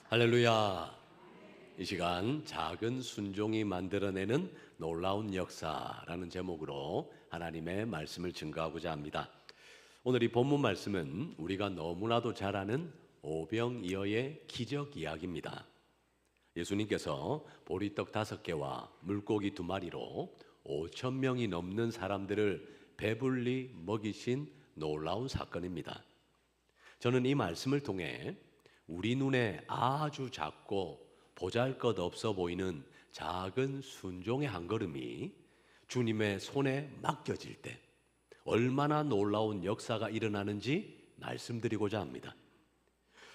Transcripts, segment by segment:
할렐루야. 이 시간 작은 순종이 만들어내는 놀라운 역사라는 제목으로 하나님의 말씀을 증거하고자 합니다. 오늘 이 본문 말씀은 우리가 너무나도 잘 아는 오병이어의 기적 이야기입니다. 예수님께서 보리떡 5개와 물고기 2마리로 5천 명이 넘는 사람들을 배불리 먹이신 놀라운 사건입니다. 저는 이 말씀을 통해 우리 눈에 아주 작고 보잘것없어 보이는 작은 순종의 한 걸음이 주님의 손에 맡겨질 때 얼마나 놀라운 역사가 일어나는지 말씀드리고자 합니다.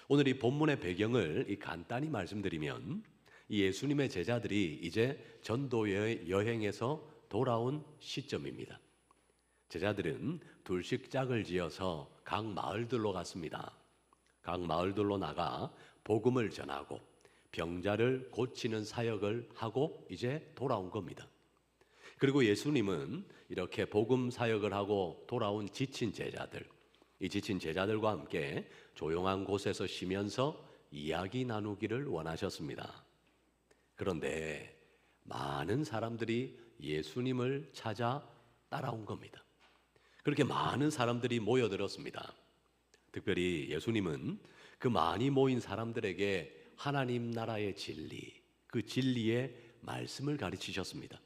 오늘 이 본문의 배경을 간단히 말씀드리면 이 예수님의 제자들이 이제 전도 여행에서 돌아온 시점입니다. 제자들은 둘씩 짝을 지어서 각 마을들로 갔습니다. 각 마을들로 나가 복음을 전하고 병자를 고치는 사역을 하고 이제 돌아온 겁니다. 그리고 예수님은 이렇게 복음 사역을 하고 돌아온 지친 제자들, 이 지친 제자들과 함께 조용한 곳에서 쉬면서 이야기 나누기를 원하셨습니다. 그런데 많은 사람들이 예수님을 찾아 따라온 겁니다. 그렇게 많은 사람들이 모여들었습니다. 특별히 예수님은 그 많이 모인 사람들에게 하나님 나라의 진리, 그 진리의 말씀을 가르치셨습니다.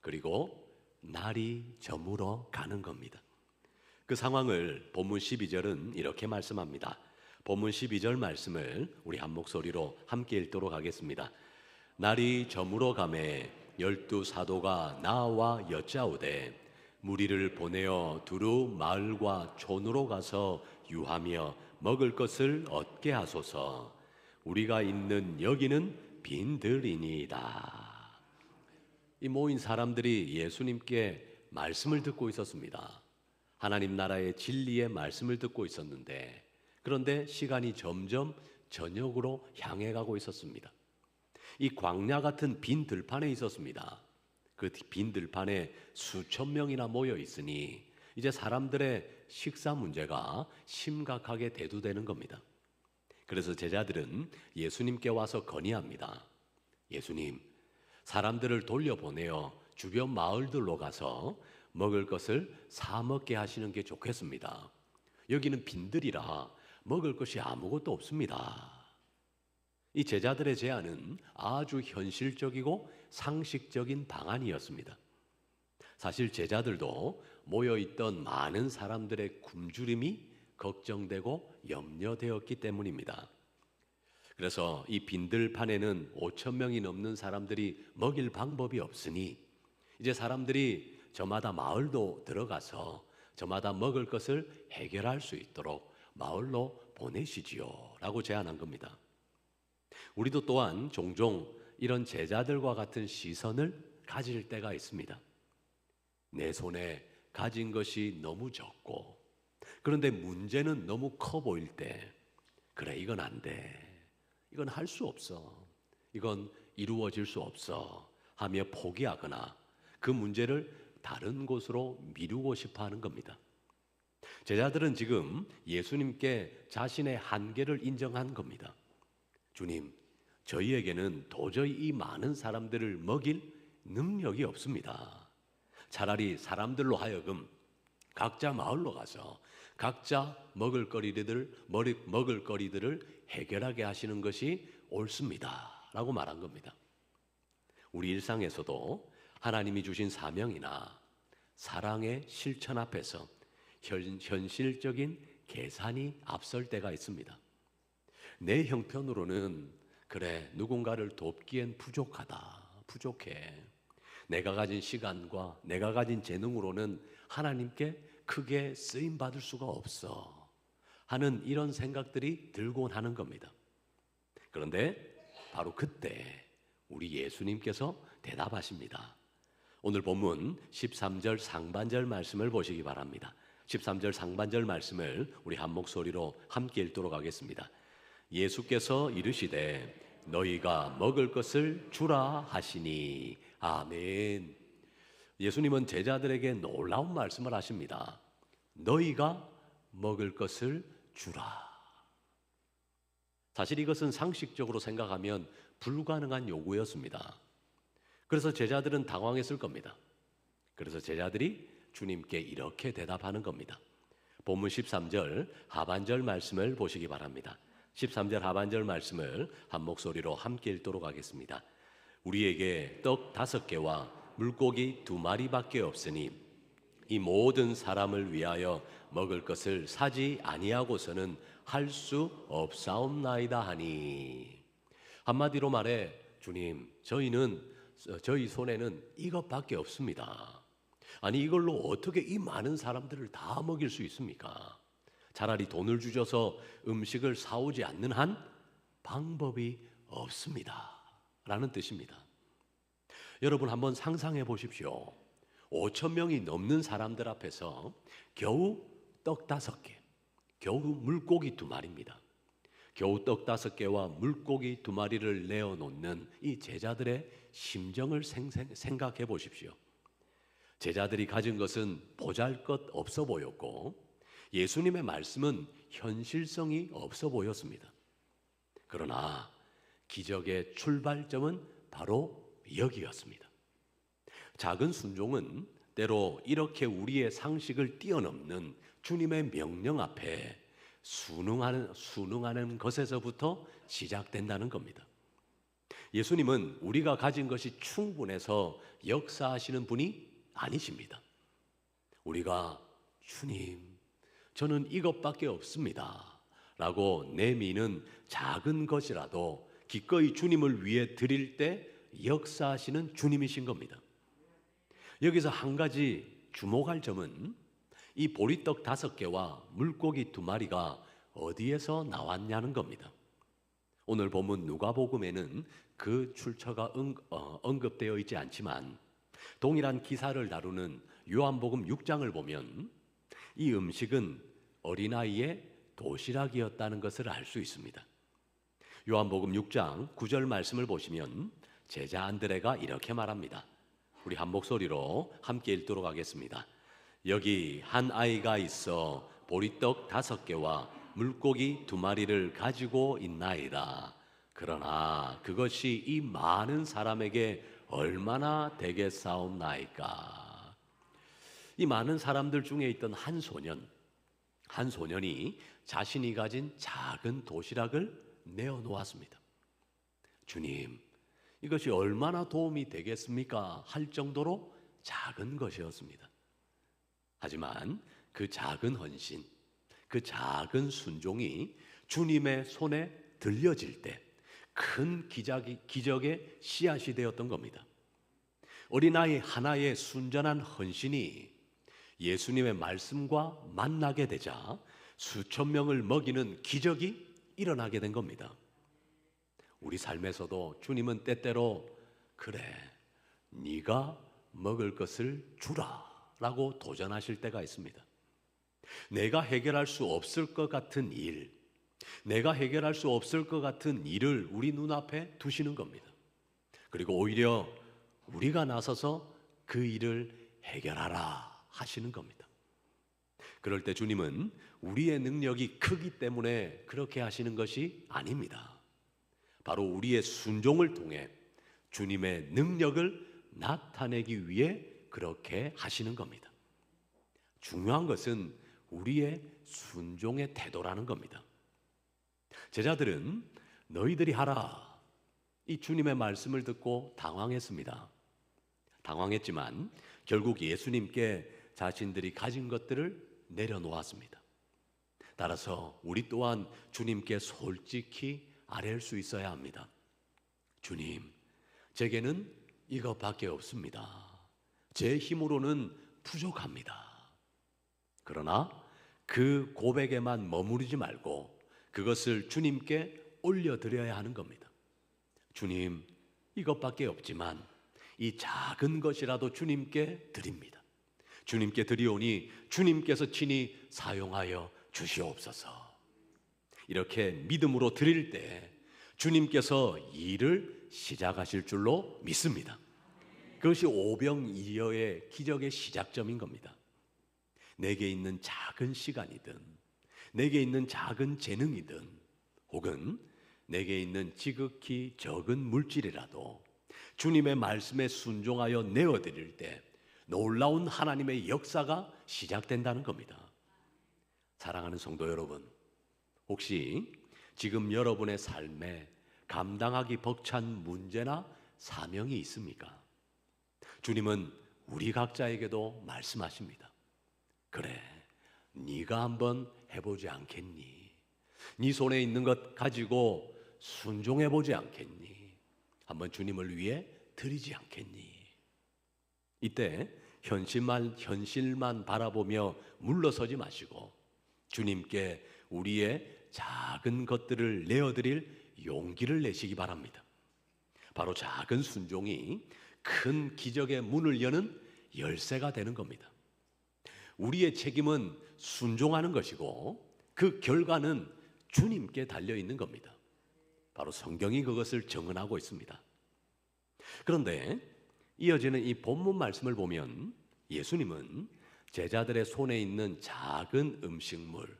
그리고 날이 저물어 가는 겁니다. 그 상황을 본문 12절은 이렇게 말씀합니다. 본문 12절 말씀을 우리 한 목소리로 함께 읽도록 하겠습니다. 날이 저물어 가매 12 사도가 나와 여짜오되 무리를 보내어 두루 마을과 촌으로 가서 유하며 먹을 것을 얻게 하소서. 우리가 있는 여기는 빈들이니이다. 이 모인 사람들이 예수님께 말씀을 듣고 있었습니다. 하나님 나라의 진리의 말씀을 듣고 있었는데, 그런데 시간이 점점 저녁으로 향해 가고 있었습니다. 이 광야 같은 빈 들판에 있었습니다. 그 빈 들판에 수천 명이나 모여 있으니 이제 사람들의 식사 문제가 심각하게 대두되는 겁니다. 그래서 제자들은 예수님께 와서 건의합니다. 예수님, 사람들을 돌려보내어 주변 마을들로 가서 먹을 것을 사 먹게 하시는 게 좋겠습니다. 여기는 빈들이라 먹을 것이 아무것도 없습니다. 이 제자들의 제안은 아주 현실적이고 상식적인 방안이었습니다. 사실 제자들도 모여있던 많은 사람들의 굶주림이 걱정되고 염려되었기 때문입니다. 그래서 이 빈들판에는 5천 명이 넘는 사람들이 먹일 방법이 없으니 이제 사람들이 저마다 마을도 들어가서 저마다 먹을 것을 해결할 수 있도록 마을로 보내시지요 라고 제안한 겁니다. 우리도 또한 종종 이런 제자들과 같은 시선을 가질 때가 있습니다. 내 손에 가진 것이 너무 적고, 그런데 문제는 너무 커 보일 때, 그래, 이건 안 돼. 이건 할 수 없어. 이건 이루어질 수 없어. 하며 포기하거나 그 문제를 다른 곳으로 미루고 싶어 하는 겁니다. 제자들은 지금 예수님께 자신의 한계를 인정한 겁니다. 주님, 저희에게는 도저히 이 많은 사람들을 먹일 능력이 없습니다. 차라리 사람들로 하여금 각자 마을로 가서 각자 먹을 거리들을 해결하게 하시는 것이 옳습니다 라고 말한 겁니다. 우리 일상에서도 하나님이 주신 사명이나 사랑의 실천 앞에서 현실적인 계산이 앞설 때가 있습니다. 내 형편으로는 그래, 누군가를 돕기엔 부족해. 내가 가진 시간과 내가 가진 재능으로는 하나님께 크게 쓰임받을 수가 없어 하는 이런 생각들이 들곤 하는 겁니다. 그런데 바로 그때 우리 예수님께서 대답하십니다. 오늘 본문 13절 상반절 말씀을 보시기 바랍니다. 13절 상반절 말씀을 우리 한 목소리로 함께 읽도록 하겠습니다. 예수께서 이르시되 너희가 먹을 것을 주라 하시니. 아멘. 예수님은 제자들에게 놀라운 말씀을 하십니다. 너희가 먹을 것을 주라. 사실 이것은 상식적으로 생각하면 불가능한 요구였습니다. 그래서 제자들은 당황했을 겁니다. 그래서 제자들이 주님께 이렇게 대답하는 겁니다. 본문 13절 하반절 말씀을 보시기 바랍니다. 13절 하반절 말씀을 한 목소리로 함께 읽도록 하겠습니다. 우리에게 떡 5개와 물고기 2마리밖에 없으니 이 모든 사람을 위하여 먹을 것을 사지 아니하고서는 할 수 없사옵나이다 하니. 한마디로 말해 주님, 저희 손에는 이것밖에 없습니다. 아니 이걸로 어떻게 이 많은 사람들을 다 먹일 수 있습니까? 차라리 돈을 주셔서 음식을 사오지 않는 한 방법이 없습니다 라는 뜻입니다. 여러분 한번 상상해 보십시오. 5천 명이 넘는 사람들 앞에서 겨우 떡 5개, 겨우 물고기 2마리입니다. 겨우 떡 5개와 물고기 2마리를 내어놓는 이 제자들의 심정을 생각해 보십시오. 제자들이 가진 것은 보잘것없어 보였고 예수님의 말씀은 현실성이 없어 보였습니다. 그러나 기적의 출발점은 바로 여기였습니다. 작은 순종은 때로 이렇게 우리의 상식을 뛰어넘는 주님의 명령 앞에 순응하는 것에서부터 시작된다는 겁니다. 예수님은 우리가 가진 것이 충분해서 역사하시는 분이 아니십니다. 우리가 주님, 저는 이것밖에 없습니다 라고 내미는 작은 것이라도 기꺼이 주님을 위해 드릴 때 역사하시는 주님이신 겁니다. 여기서 한 가지 주목할 점은 이 보리떡 5개와 물고기 2마리가 어디에서 나왔냐는 겁니다. 오늘 본문 누가복음에는 그 출처가 언급되어 있지 않지만 동일한 기사를 다루는 요한복음 6장을 보면 이 음식은 어린아이의 도시락이었다는 것을 알 수 있습니다. 요한복음 6장 9절 말씀을 보시면 제자 안드레가 이렇게 말합니다. 우리 한 목소리로 함께 읽도록 하겠습니다. 여기 한 아이가 있어 보리떡 5개와 물고기 2마리를 가지고 있나이다. 그러나 그것이 이 많은 사람에게 얼마나 되겠사옵나이까. 이 많은 사람들 중에 있던 한 소년이 자신이 가진 작은 도시락을 내어놓았습니다. 주님, 이것이 얼마나 도움이 되겠습니까? 할 정도로 작은 것이었습니다. 하지만 그 작은 헌신, 그 작은 순종이 주님의 손에 들려질 때 큰 기적의 씨앗이 되었던 겁니다. 어린아이 하나의 순전한 헌신이 예수님의 말씀과 만나게 되자 수천 명을 먹이는 기적이 일어나게 된 겁니다. 우리 삶에서도 주님은 때때로 그래, 네가 먹을 것을 주라 라고 도전하실 때가 있습니다. 내가 해결할 수 없을 것 같은 일, 내가 해결할 수 없을 것 같은 일을 우리 눈앞에 두시는 겁니다. 그리고 오히려 우리가 나서서 그 일을 해결하라 하시는 겁니다. 그럴 때 주님은 우리의 능력이 크기 때문에 그렇게 하시는 것이 아닙니다. 바로 우리의 순종을 통해 주님의 능력을 나타내기 위해 그렇게 하시는 겁니다. 중요한 것은 우리의 순종의 태도라는 겁니다. 제자들은 너희들이 하라, 이 주님의 말씀을 듣고 당황했습니다. 당황했지만 결국 예수님께 자신들이 가진 것들을 내려놓았습니다. 따라서 우리 또한 주님께 솔직히 아뢰일 수 있어야 합니다. 주님, 제게는 이것밖에 없습니다. 제 힘으로는 부족합니다. 그러나 그 고백에만 머무르지 말고 그것을 주님께 올려드려야 하는 겁니다. 주님, 이것밖에 없지만 이 작은 것이라도 주님께 드립니다. 주님께 드리오니 주님께서 친히 사용하여 주시옵소서. 이렇게 믿음으로 드릴 때 주님께서 일을 시작하실 줄로 믿습니다. 그것이 오병이어의 기적의 시작점인 겁니다. 내게 있는 작은 시간이든 내게 있는 작은 재능이든 혹은 내게 있는 지극히 적은 물질이라도 주님의 말씀에 순종하여 내어드릴 때 놀라운 하나님의 역사가 시작된다는 겁니다. 사랑하는 성도 여러분, 혹시 지금 여러분의 삶에 감당하기 벅찬 문제나 사명이 있습니까? 주님은 우리 각자에게도 말씀하십니다. 그래, 네가 한번 해보지 않겠니? 네 손에 있는 것 가지고 순종해보지 않겠니? 한번 주님을 위해 드리지 않겠니? 이때 현실만 바라보며 물러서지 마시고 주님께 우리의 작은 것들을 내어드릴 용기를 내시기 바랍니다. 바로 작은 순종이 큰 기적의 문을 여는 열쇠가 되는 겁니다. 우리의 책임은 순종하는 것이고 그 결과는 주님께 달려 있는 겁니다. 바로 성경이 그것을 증언하고 있습니다. 그런데 이어지는 이 본문 말씀을 보면 예수님은 제자들의 손에 있는 작은 음식물,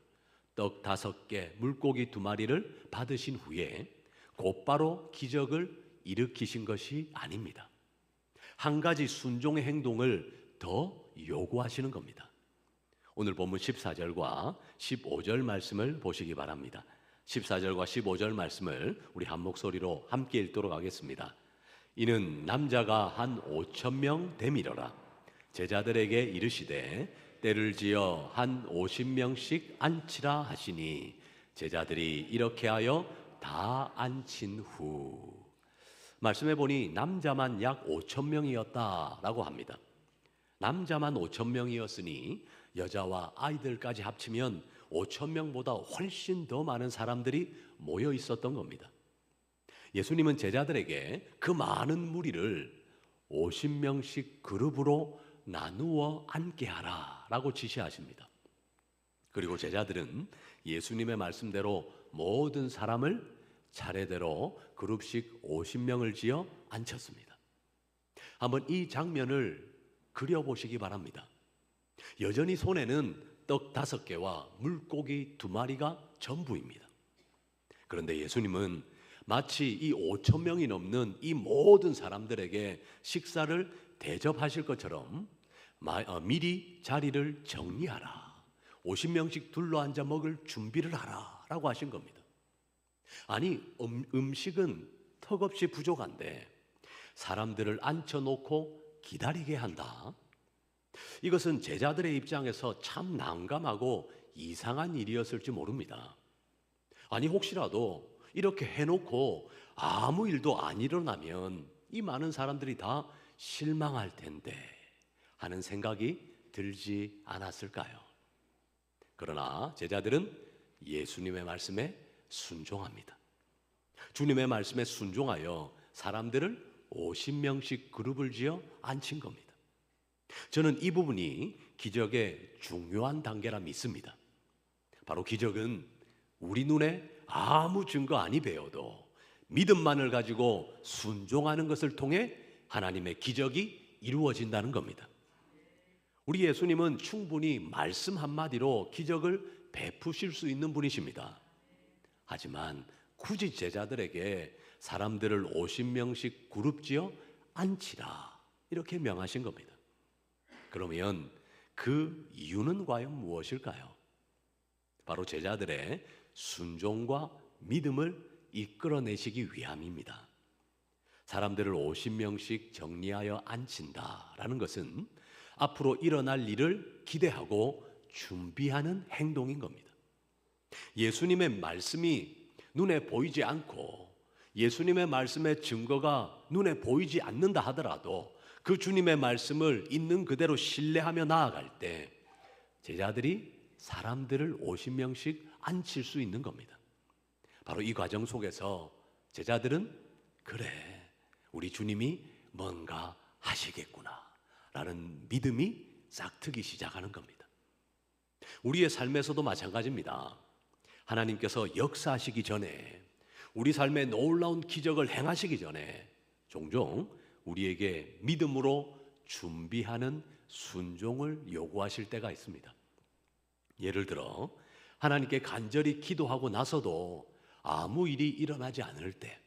떡 5개, 물고기 2마리를 받으신 후에 곧바로 기적을 일으키신 것이 아닙니다. 한 가지 순종의 행동을 더 요구하시는 겁니다. 오늘 본문 14절과 15절 말씀을 보시기 바랍니다. 14절과 15절 말씀을 우리 한 목소리로 함께 읽도록 하겠습니다. 이는 남자가 한 5,000명 되밀어라. 제자들에게 이르시되 때를 지어 한 50명씩 앉히라 하시니 제자들이 이렇게 하여 다 앉힌 후, 말씀해 보니 남자만 약 5,000명이었다라고 합니다. 남자만 5,000명이었으니 여자와 아이들까지 합치면 5,000명보다 훨씬 더 많은 사람들이 모여 있었던 겁니다. 예수님은 제자들에게 그 많은 무리를 50명씩 그룹으로 나누어 앉게 하라 라고 지시하십니다. 그리고 제자들은 예수님의 말씀대로 모든 사람을 차례대로 그룹씩 50명을 지어 앉혔습니다. 한번 이 장면을 그려보시기 바랍니다. 여전히 손에는 떡 5개와 물고기 2마리가 전부입니다. 그런데 예수님은 마치 이 5,000명이 넘는 이 모든 사람들에게 식사를 대접하실 것처럼 미리 자리를 정리하라, 50명씩 둘러앉아 먹을 준비를 하라 라고 하신 겁니다. 아니, 음식은 턱없이 부족한데 사람들을 앉혀놓고 기다리게 한다. 이것은 제자들의 입장에서 참 난감하고 이상한 일이었을지 모릅니다. 아니, 혹시라도 이렇게 해놓고 아무 일도 안 일어나면 이 많은 사람들이 다 실망할 텐데 하는 생각이 들지 않았을까요? 그러나 제자들은 예수님의 말씀에 순종합니다. 주님의 말씀에 순종하여 사람들을 50명씩 그룹을 지어 앉힌 겁니다. 저는 이 부분이 기적의 중요한 단계라 믿습니다. 바로 기적은 우리 눈에 아무 증거 아니 배워도 믿음만을 가지고 순종하는 것을 통해 하나님의 기적이 이루어진다는 겁니다. 우리 예수님은 충분히 말씀 한마디로 기적을 베푸실 수 있는 분이십니다. 하지만 굳이 제자들에게 사람들을 50명씩 그룹지어 앉히라 이렇게 명하신 겁니다. 그러면 그 이유는 과연 무엇일까요? 바로 제자들의 순종과 믿음을 이끌어내시기 위함입니다. 사람들을 50명씩 정리하여 앉힌다라는 것은 앞으로 일어날 일을 기대하고 준비하는 행동인 겁니다. 예수님의 말씀이 눈에 보이지 않고 예수님의 말씀의 증거가 눈에 보이지 않는다 하더라도 그 주님의 말씀을 있는 그대로 신뢰하며 나아갈 때 제자들이 사람들을 50명씩 앉힐 수 있는 겁니다. 바로 이 과정 속에서 제자들은 그래, 우리 주님이 뭔가 하시겠구나 라는 믿음이 싹트기 시작하는 겁니다. 우리의 삶에서도 마찬가지입니다. 하나님께서 역사하시기 전에, 우리 삶에 놀라운 기적을 행하시기 전에 종종 우리에게 믿음으로 준비하는 순종을 요구하실 때가 있습니다. 예를 들어 하나님께 간절히 기도하고 나서도 아무 일이 일어나지 않을 때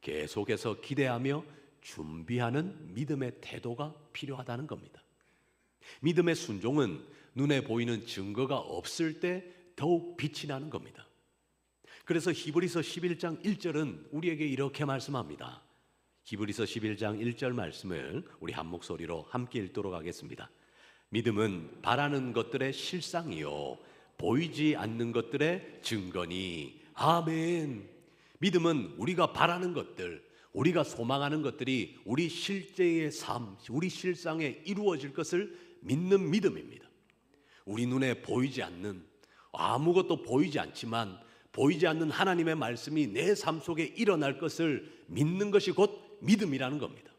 계속해서 기대하며 준비하는 믿음의 태도가 필요하다는 겁니다. 믿음의 순종은 눈에 보이는 증거가 없을 때 더욱 빛이 나는 겁니다. 그래서 히브리서 11장 1절은 우리에게 이렇게 말씀합니다. 히브리서 11장 1절 말씀을 우리 한 목소리로 함께 읽도록 하겠습니다. 믿음은 바라는 것들의 실상이요 보이지 않는 것들의 증거니. 아멘. 믿음은 우리가 바라는 것들, 우리가 소망하는 것들이 우리 실제의 삶, 우리 실상에 이루어질 것을 믿는 믿음입니다. 우리 눈에 보이지 않는, 아무것도 보이지 않지만 보이지 않는 하나님의 말씀이 내 삶 속에 일어날 것을 믿는 것이 곧 믿음이라는 겁니다.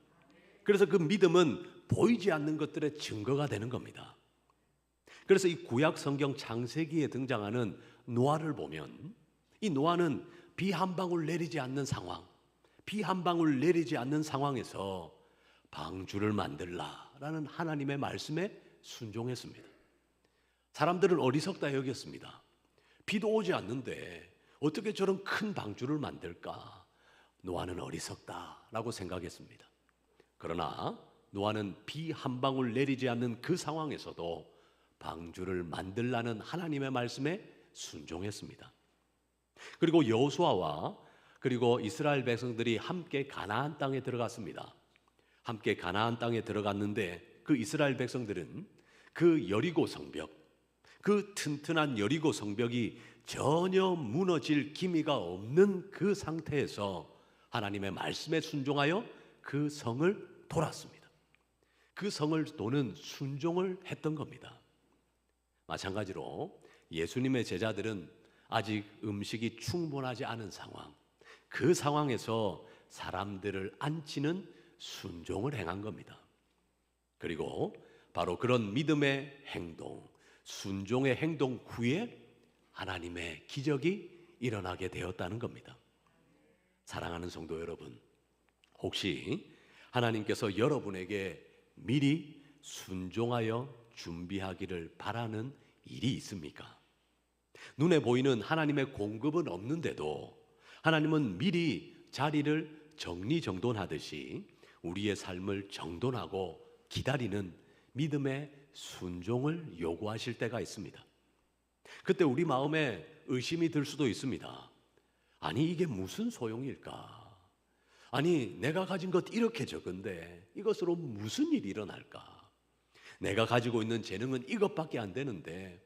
그래서 그 믿음은 보이지 않는 것들의 증거가 되는 겁니다. 그래서 이 구약 성경 창세기에 등장하는 노아를 보면 이 노아는 비 한 방울 내리지 않는 상황, 비 한 방울 내리지 않는 상황에서 방주를 만들라라는 하나님의 말씀에 순종했습니다. 사람들은 어리석다 여겼습니다. 비도 오지 않는데 어떻게 저런 큰 방주를 만들까? 노아는 어리석다라고 생각했습니다. 그러나 노아는 비 한 방울 내리지 않는 그 상황에서도 방주를 만들라는 하나님의 말씀에 순종했습니다. 그리고 여호수아와 그리고 이스라엘 백성들이 함께 가나안 땅에 들어갔습니다. 함께 가나안 땅에 들어갔는데 그 이스라엘 백성들은 그 여리고 성벽, 그 튼튼한 여리고 성벽이 전혀 무너질 기미가 없는 그 상태에서 하나님의 말씀에 순종하여 그 성을 돌았습니다. 그 성을 도는 순종을 했던 겁니다. 마찬가지로 예수님의 제자들은 아직 음식이 충분하지 않은 상황, 그 상황에서 사람들을 안치는 순종을 행한 겁니다. 그리고 바로 그런 믿음의 행동, 순종의 행동 후에 하나님의 기적이 일어나게 되었다는 겁니다. 사랑하는 성도 여러분, 혹시 하나님께서 여러분에게 미리 순종하여 준비하기를 바라는 일이 있습니까? 눈에 보이는 하나님의 공급은 없는데도 하나님은 미리 자리를 정리정돈하듯이 우리의 삶을 정돈하고 기다리는 믿음의 순종을 요구하실 때가 있습니다. 그때 우리 마음에 의심이 들 수도 있습니다. 아니, 이게 무슨 소용일까? 아니, 내가 가진 것 이렇게 적은데 이것으로 무슨 일이 일어날까? 내가 가지고 있는 재능은 이것밖에 안 되는데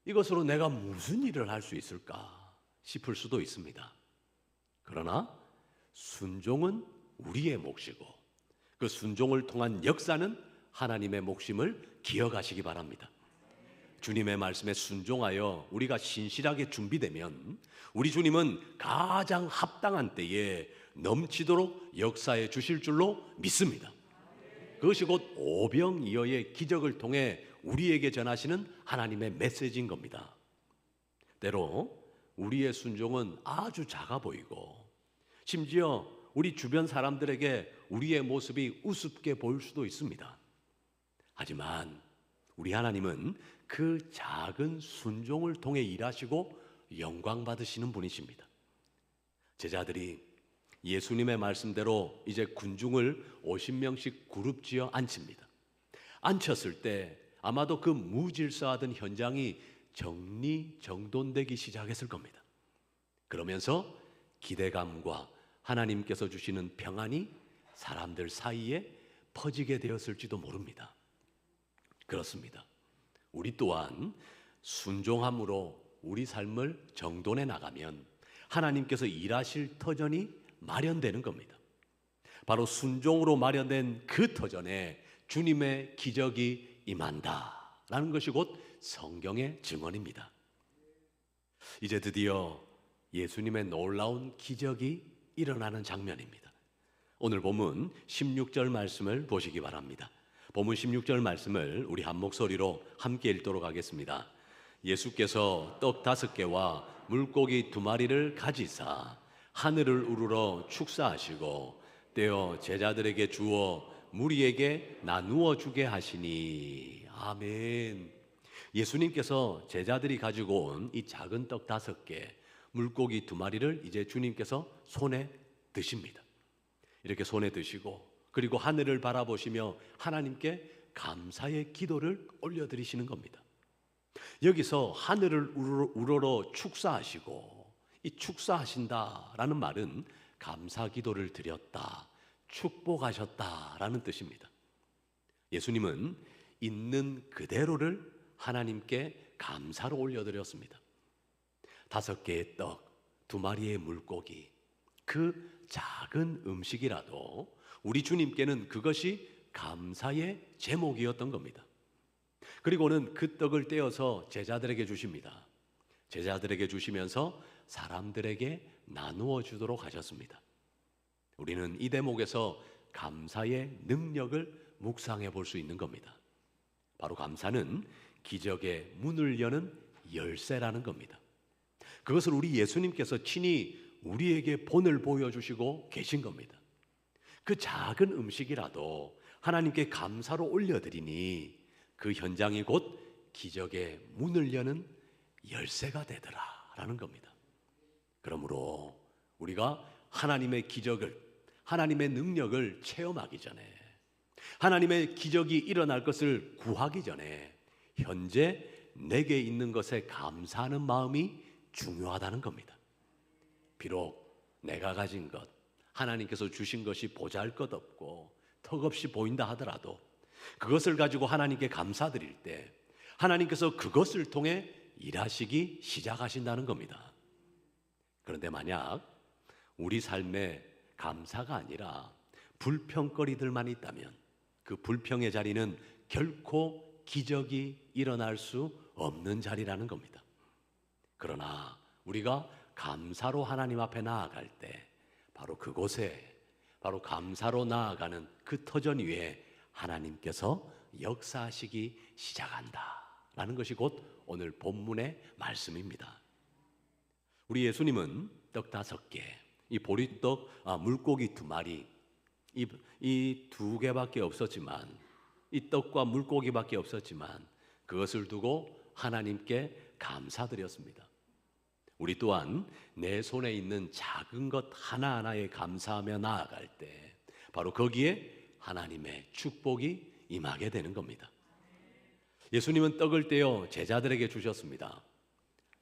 이것으로 내가 무슨 일을 할 수 있을까 싶을 수도 있습니다. 그러나 순종은 우리의 몫이고 그 순종을 통한 역사는 하나님의 몫임을 기억하시기 바랍니다. 주님의 말씀에 순종하여 우리가 신실하게 준비되면 우리 주님은 가장 합당한 때에 넘치도록 역사해 주실 줄로 믿습니다. 그것이 곧 오병이어의 기적을 통해 우리에게 전하시는 하나님의 메시지인 겁니다. 때로 우리의 순종은 아주 작아 보이고 심지어 우리 주변 사람들에게 우리의 모습이 우습게 보일 수도 있습니다. 하지만 우리 하나님은 그 작은 순종을 통해 일하시고 영광 받으시는 분이십니다. 제자들이 예수님의 말씀대로 이제 군중을 50명씩 그룹지어 앉힙니다. 앉혔을 때 아마도 그 무질서하던 현장이 정리정돈되기 시작했을 겁니다. 그러면서 기대감과 하나님께서 주시는 평안이 사람들 사이에 퍼지게 되었을지도 모릅니다. 그렇습니다. 우리 또한 순종함으로 우리 삶을 정돈해 나가면 하나님께서 일하실 터전이 마련되는 겁니다. 바로 순종으로 마련된 그 터전에 주님의 기적이 임한다라는 것이 곧 성경의 증언입니다. 이제 드디어 예수님의 놀라운 기적이 일어나는 장면입니다. 오늘 본문 16절 말씀을 보시기 바랍니다. 본문 16절 말씀을 우리 한 목소리로 함께 읽도록 하겠습니다. 예수께서 떡 5개와 물고기 2마리를 가지사 하늘을 우러러 축사하시고 떼어 제자들에게 주어 무리에게 나누어 주게 하시니. 아멘. 예수님께서 제자들이 가지고 온 이 작은 떡 5개, 물고기 2마리를 이제 주님께서 손에 드십니다. 이렇게 손에 드시고 그리고 하늘을 바라보시며 하나님께 감사의 기도를 올려드리시는 겁니다. 여기서 하늘을 우러러 축사하시고, 이 축사하신다라는 말은 감사 기도를 드렸다, 축복하셨다라는 뜻입니다. 예수님은 있는 그대로를 하나님께 감사로 올려드렸습니다. 5개의 떡, 2마리의 물고기, 그 작은 음식이라도 우리 주님께는 그것이 감사의 제목이었던 겁니다. 그리고는 그 떡을 떼어서 제자들에게 주십니다. 제자들에게 주시면서 사람들에게 나누어 주도록 하셨습니다. 우리는 이 대목에서 감사의 능력을 묵상해 볼 수 있는 겁니다. 바로 감사는 기적의 문을 여는 열쇠라는 겁니다. 그것을 우리 예수님께서 친히 우리에게 본을 보여주시고 계신 겁니다. 그 작은 음식이라도 하나님께 감사로 올려드리니 그 현장이 곧 기적의 문을 여는 열쇠가 되더라라는 겁니다. 그러므로 우리가 하나님의 기적을, 하나님의 능력을 체험하기 전에, 하나님의 기적이 일어날 것을 구하기 전에 현재 내게 있는 것에 감사하는 마음이 중요하다는 겁니다. 비록 내가 가진 것, 하나님께서 주신 것이 보잘것없고 턱없이 보인다 하더라도 그것을 가지고 하나님께 감사드릴 때 하나님께서 그것을 통해 일하시기 시작하신다는 겁니다. 그런데 만약 우리 삶에 감사가 아니라 불평거리들만 있다면 그 불평의 자리는 결코 기적이 일어날 수 없는 자리라는 겁니다. 그러나 우리가 감사로 하나님 앞에 나아갈 때 바로 그곳에, 바로 감사로 나아가는 그 터전 위에 하나님께서 역사하시기 시작한다라는 것이 곧 오늘 본문의 말씀입니다. 우리 예수님은 떡 5개, 이 보리떡, 물고기 2마리, 이 2개밖에 없었지만, 이 떡과 물고기밖에 없었지만 그것을 두고 하나님께 감사드렸습니다. 우리 또한 내 손에 있는 작은 것 하나하나에 감사하며 나아갈 때 바로 거기에 하나님의 축복이 임하게 되는 겁니다. 예수님은 떡을 떼어 제자들에게 주셨습니다.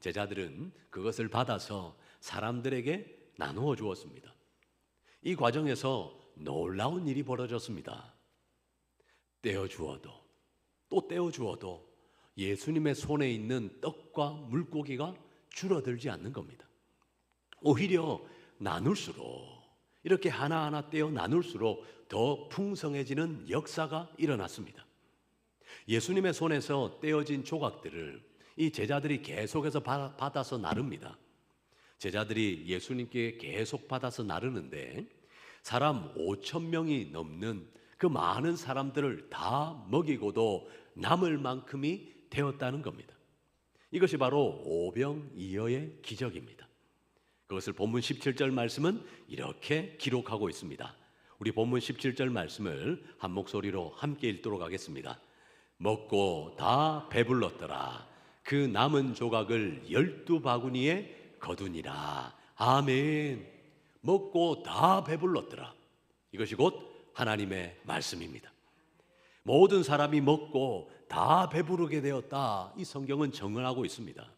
제자들은 그것을 받아서 사람들에게 나누어 주었습니다. 이 과정에서 놀라운 일이 벌어졌습니다. 떼어 주어도 또 떼어 주어도 예수님의 손에 있는 떡과 물고기가 줄어들지 않는 겁니다. 오히려 나눌수록, 이렇게 하나하나 떼어 나눌수록 더 풍성해지는 역사가 일어났습니다. 예수님의 손에서 떼어진 조각들을 이 제자들이 계속해서 받아서 나릅니다. 제자들이 예수님께 계속 받아서 나르는데 사람 5,000명이 넘는 그 많은 사람들을 다 먹이고도 남을 만큼이 되었다는 겁니다. 이것이 바로 오병이어의 기적입니다. 그것을 본문 17절 말씀은 이렇게 기록하고 있습니다. 우리 본문 17절 말씀을 한 목소리로 함께 읽도록 하겠습니다. 먹고 다 배불렀더라. 그 남은 조각을 12바구니에 거두니라. 아멘. 먹고 다 배불렀더라. 이것이 곧 하나님의 말씀입니다. 모든 사람이 먹고 다 배부르게 되었다. 이 성경은 정언하고 있습니다.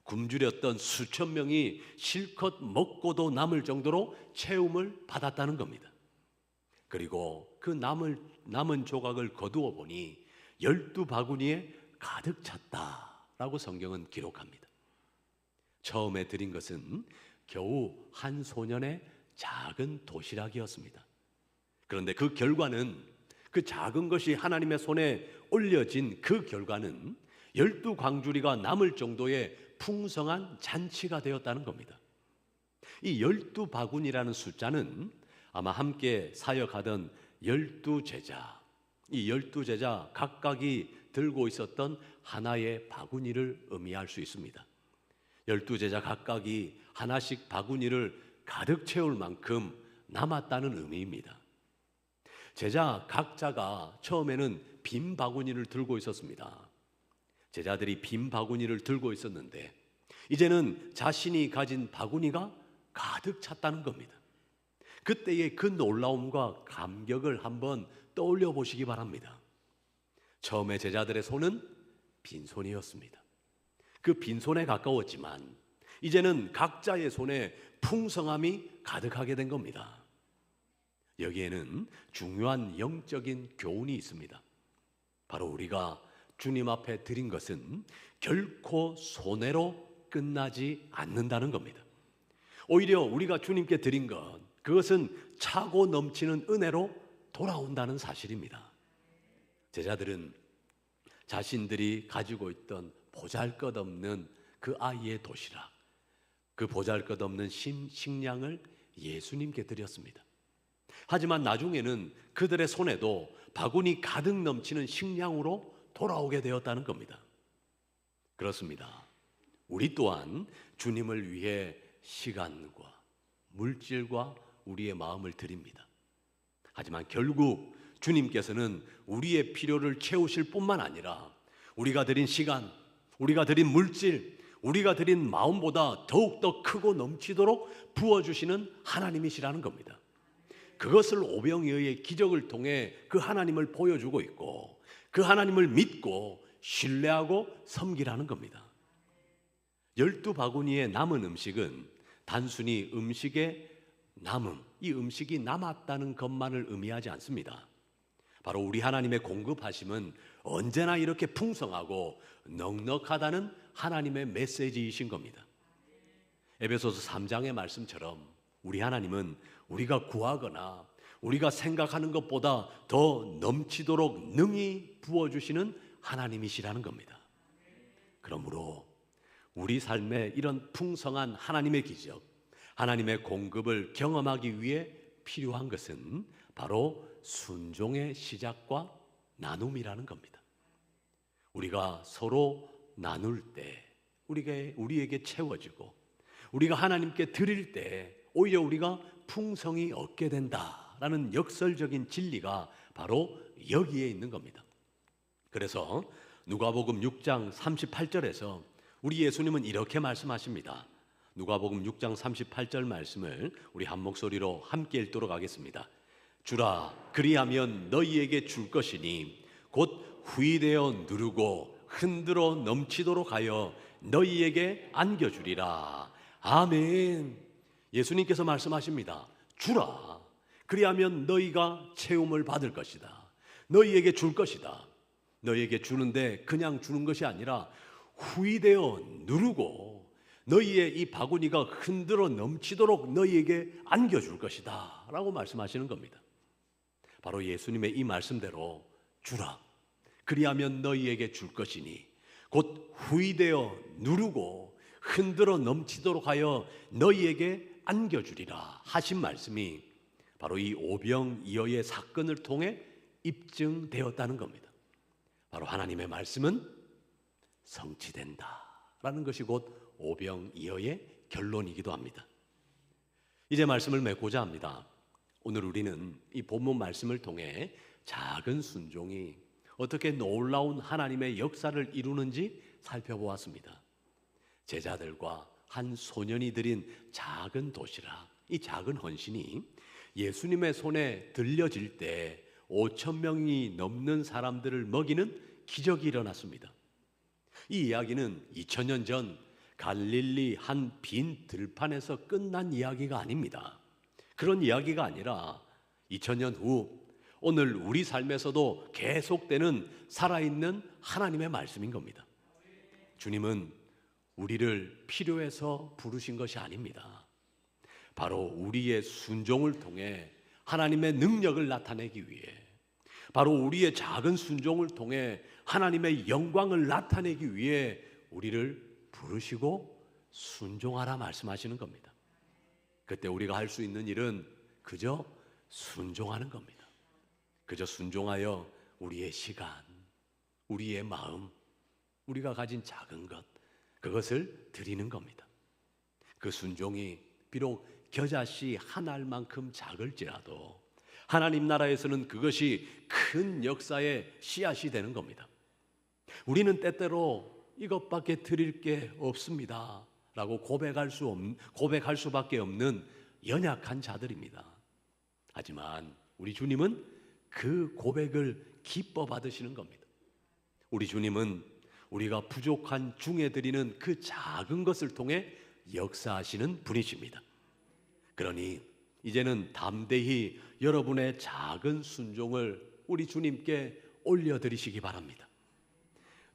굶주렸던 수천 명이 실컷 먹고도 남을 정도로 채움을 받았다는 겁니다. 그리고 그 남은 조각을 거두어 보니 12바구니에 가득 찼다라고 성경은 기록합니다. 처음에 드린 것은 겨우 한 소년의 작은 도시락이었습니다. 그런데 그 결과는, 그 작은 것이 하나님의 손에 올려진 그 결과는 12광주리가 남을 정도의 풍성한 잔치가 되었다는 겁니다. 이 12바구니라는 숫자는 아마 함께 사역하던 12제자, 이 12제자 각각이 들고 있었던 하나의 바구니를 의미할 수 있습니다. 12제자 각각이 하나씩 바구니를 가득 채울 만큼 남았다는 의미입니다. 제자 각자가 처음에는 빈 바구니를 들고 있었습니다. 제자들이 빈 바구니를 들고 있었는데 이제는 자신이 가진 바구니가 가득 찼다는 겁니다. 그때의 그 놀라움과 감격을 한번 떠올려 보시기 바랍니다. 처음에 제자들의 손은 빈손이었습니다. 그 빈손에 가까웠지만 이제는 각자의 손에 풍성함이 가득하게 된 겁니다. 여기에는 중요한 영적인 교훈이 있습니다. 바로 우리가 주님 앞에 드린 것은 결코 손해로 끝나지 않는다는 겁니다. 오히려 우리가 주님께 드린 것, 그것은 차고 넘치는 은혜로 돌아온다는 사실입니다. 제자들은 자신들이 가지고 있던 보잘것없는 그 아이의 도시락, 그 보잘것없는 식량을 예수님께 드렸습니다. 하지만 나중에는 그들의 손에도 바구니 가득 넘치는 식량으로 돌아오게 되었다는 겁니다. 그렇습니다. 우리 또한 주님을 위해 시간과 물질과 우리의 마음을 드립니다. 하지만 결국 주님께서는 우리의 필요를 채우실 뿐만 아니라 우리가 드린 시간, 우리가 드린 물질, 우리가 드린 마음보다 더욱더 크고 넘치도록 부어주시는 하나님이시라는 겁니다. 그것을 오병이어의 기적을 통해 그 하나님을 보여주고 있고 그 하나님을 믿고 신뢰하고 섬기라는 겁니다. 12바구니의 남은 음식은 단순히 음식의 남음, 이 음식이 남았다는 것만을 의미하지 않습니다. 바로 우리 하나님의 공급하심은 언제나 이렇게 풍성하고 넉넉하다는 하나님의 메시지이신 겁니다. 에베소서 3장의 말씀처럼 우리 하나님은 우리가 구하거나 우리가 생각하는 것보다 더 넘치도록 능히 부어주시는 하나님이시라는 겁니다. 그러므로 우리 삶에 이런 풍성한 하나님의 기적, 하나님의 공급을 경험하기 위해 필요한 것은 바로 순종의 시작과 나눔이라는 겁니다. 우리가 서로 나눌 때 우리에게 채워지고 우리가 하나님께 드릴 때 오히려 우리가 풍성이 얻게 된다라는 역설적인 진리가 바로 여기에 있는 겁니다. 그래서 누가복음 6장 38절에서 우리 예수님은 이렇게 말씀하십니다. 누가복음 6장 38절 말씀을 우리 한 목소리로 함께 읽도록 하겠습니다. 주라, 그리하면 너희에게 줄 것이니 곧 후히되어 누르고 흔들어 넘치도록 하여 너희에게 안겨주리라. 아멘. 예수님께서 말씀하십니다. 주라, 그리하면 너희가 채움을 받을 것이다. 너희에게 줄 것이다. 너희에게 주는데 그냥 주는 것이 아니라 후히되어 누르고 너희의 이 바구니가 흔들어 넘치도록 너희에게 안겨줄 것이다 라고 말씀하시는 겁니다. 바로 예수님의 이 말씀대로 주라, 그리하면 너희에게 줄 것이니 곧 후히되어 누르고 흔들어 넘치도록 하여 너희에게 안겨주리라 하신 말씀이 바로 이 오병이어의 사건을 통해 입증되었다는 겁니다. 바로 하나님의 말씀은 성취된다라는 것이 곧 오병이어의 결론이기도 합니다. 이제 말씀을 맺고자 합니다. 오늘 우리는 이 본문 말씀을 통해 작은 순종이 어떻게 놀라운 하나님의 역사를 이루는지 살펴보았습니다. 제자들과 한 소년이 드린 작은 도시락, 이 작은 헌신이 예수님의 손에 들려질 때 5,000명이 넘는 사람들을 먹이는 기적이 일어났습니다. 이 이야기는 2000년 전 갈릴리 한 빈 들판에서 끝난 이야기가 아닙니다. 그런 이야기가 아니라 2000년 후 오늘 우리 삶에서도 계속되는 살아있는 하나님의 말씀인 겁니다. 주님은 우리를 필요해서 부르신 것이 아닙니다. 바로 우리의 순종을 통해 하나님의 능력을 나타내기 위해, 바로 우리의 작은 순종을 통해 하나님의 영광을 나타내기 위해 우리를 부르시고 순종하라 말씀하시는 겁니다. 그때 우리가 할 수 있는 일은 그저 순종하는 겁니다. 그저 순종하여 우리의 시간, 우리의 마음, 우리가 가진 작은 것, 그것을 드리는 겁니다. 그 순종이 비록 겨자씨 한 알만큼 작을지라도 하나님 나라에서는 그것이 큰 역사의 씨앗이 되는 겁니다. 우리는 때때로 이것밖에 드릴 게 없습니다 라고 고백할 수밖에 없는 연약한 자들입니다. 하지만 우리 주님은 그 고백을 기뻐 받으시는 겁니다. 우리 주님은 우리가 부족한 중에 드리는 그 작은 것을 통해 역사하시는 분이십니다. 그러니 이제는 담대히 여러분의 작은 순종을 우리 주님께 올려드리시기 바랍니다.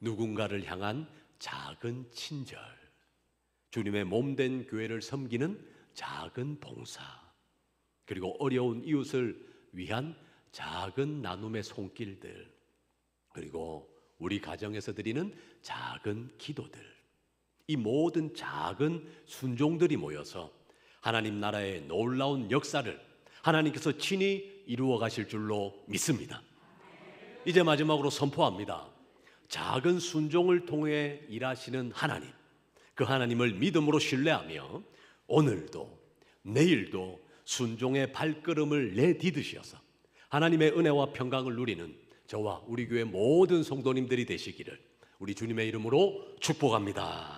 누군가를 향한 작은 친절, 주님의 몸된 교회를 섬기는 작은 봉사, 그리고 어려운 이웃을 위한 작은 나눔의 손길들, 그리고 우리 가정에서 드리는 작은 기도들, 이 모든 작은 순종들이 모여서 하나님 나라의 놀라운 역사를 하나님께서 친히 이루어 가실 줄로 믿습니다. 이제 마지막으로 선포합니다. 작은 순종을 통해 일하시는 하나님, 그 하나님을 믿음으로 신뢰하며 오늘도 내일도 순종의 발걸음을 내디드셔서 하나님의 은혜와 평강을 누리는 저와 우리 교회 모든 성도님들이 되시기를 우리 주님의 이름으로 축복합니다.